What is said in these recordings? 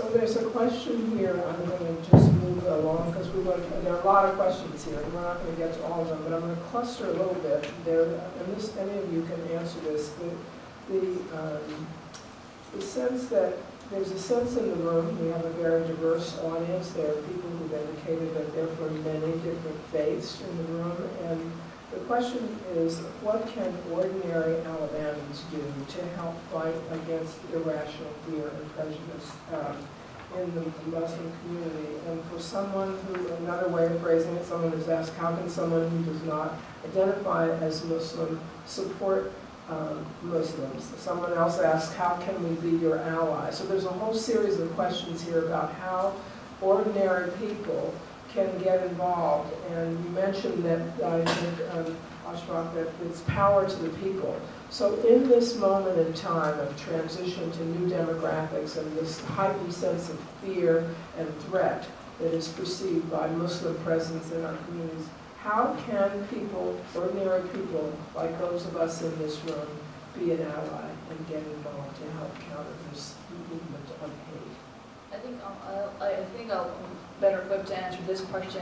So there's a question here. I'm going to just move along because there are a lot of questions here, and we're not going to get to all of them. But I'm going to cluster a little bit. And this, any of you can answer this. The sense that there's a sense in the room. We have a very diverse audience. There are people who've indicated that they're from many different faiths in the room, and the question is, what can ordinary Alabamans do to help fight against irrational fear and prejudice in the Muslim community? And for someone who, another way of phrasing it, someone has asked, how can someone who does not identify as Muslim support Muslims? Someone else asked, how can we be your ally? So there's a whole series of questions here about how ordinary people can get involved. And you mentioned that, I think, Ashfaq, that it's power to the people. So in this moment in time of transition to new demographics and this heightened sense of fear and threat that is perceived by Muslim presence in our communities, how can people, ordinary people, like those of us in this room, be an ally and get involved to help counter this movement of hate? I think I'll better equipped to answer this question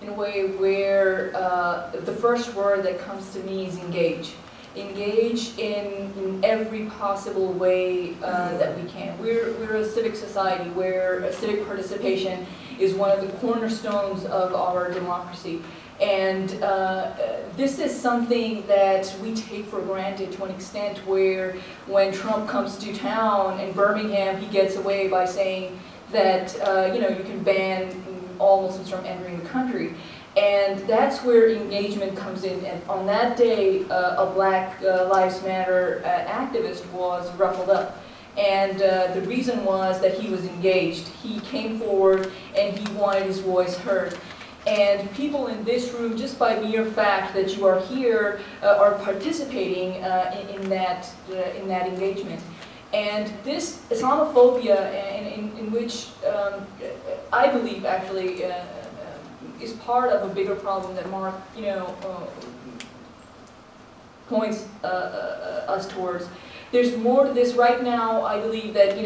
in a way where the first word that comes to me is engage. Engage in every possible way that we can. We're a civic society where civic participation is one of the cornerstones of our democracy. And this is something that we take for granted to an extent where when Trump comes to town in Birmingham, he gets away by saying that you can ban all Muslims from entering the country. And that's where engagement comes in. And on that day, a Black Lives Matter activist was ruffled up. And the reason was that he was engaged. He came forward and he wanted his voice heard. And people in this room, just by mere fact that you are here, are participating in that engagement. And this Islamophobia, in which I believe actually is part of a bigger problem that Mark, points us towards. There's more to this right now. I believe that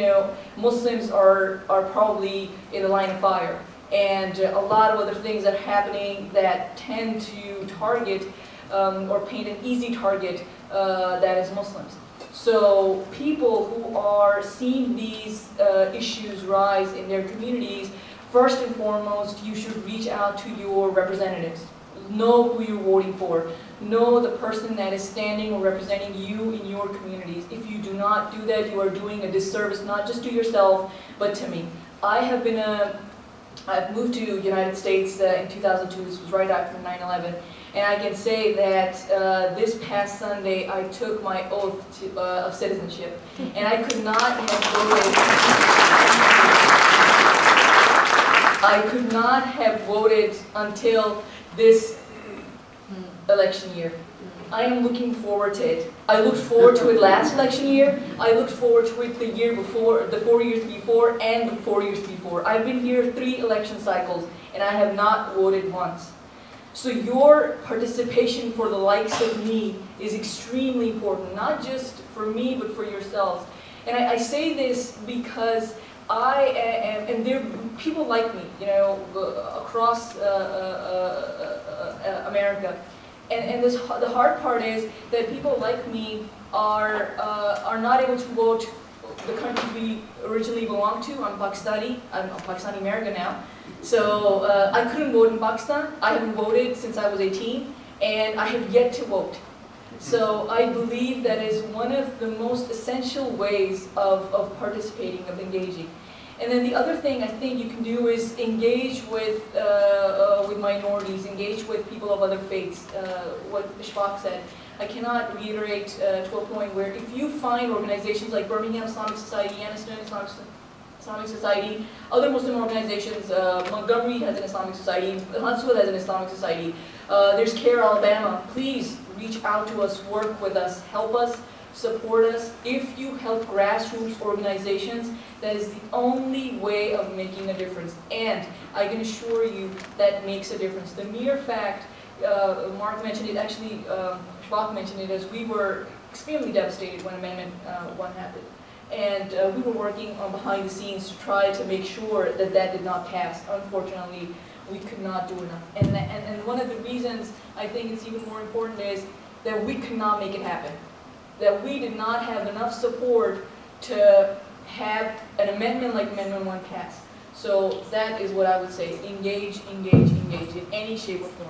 Muslims are probably in the line of fire, and a lot of other things are happening that tend to target or paint an easy target that is Muslims. So people who are seeing these issues rise in their communities, first and foremost, you should reach out to your representatives. Know who you're voting for. Know the person that is standing or representing you in your communities. If you do not do that, you are doing a disservice not just to yourself, but to me. I've moved to the United States in 2002. This was right after 9/11. And I can say that this past Sunday, I took my oath of citizenship. And I could not have voted. I could not have voted until this election year. I am looking forward to it. I looked forward to it last election year. I looked forward to it the year before, the 4 years before, and the 4 years before. I've been here 3 election cycles, and I have not voted once. So your participation for the likes of me is extremely important, not just for me, but for yourselves. And I say this because I am, and there are people like me, across America. And the hard part is that people like me are not able to vote the countries we originally belong to. I'm Pakistani. I'm a Pakistani American now. So I couldn't vote in Pakistan. I haven't voted since I was 18, and I have yet to vote. So I believe that is one of the most essential ways of participating, of engaging. And then the other thing I think you can do is engage with minorities, engage with people of other faiths. What Ashfaq said, I cannot reiterate to a point where if you find organizations like Birmingham Islamic Society, Anniston Islamic Society, other Muslim organizations, Montgomery has an Islamic Society, Huntsville has an Islamic Society, there's CARE Alabama, please reach out to us, work with us, help us, support us. If you help grassroots organizations, that is the only way of making a difference. And I can assure you that makes a difference. The mere fact, Mark mentioned it, actually Ashfaq mentioned it, as we were extremely devastated when Amendment 1 happened. And we were working on behind the scenes to try to make sure that that did not pass. Unfortunately, we could not do enough. And one of the reasons I think it's even more important is that we could not make it happen. That we did not have enough support to have an amendment like Amendment 1 pass. So that is what I would say. Engage, engage, engage in any shape or form.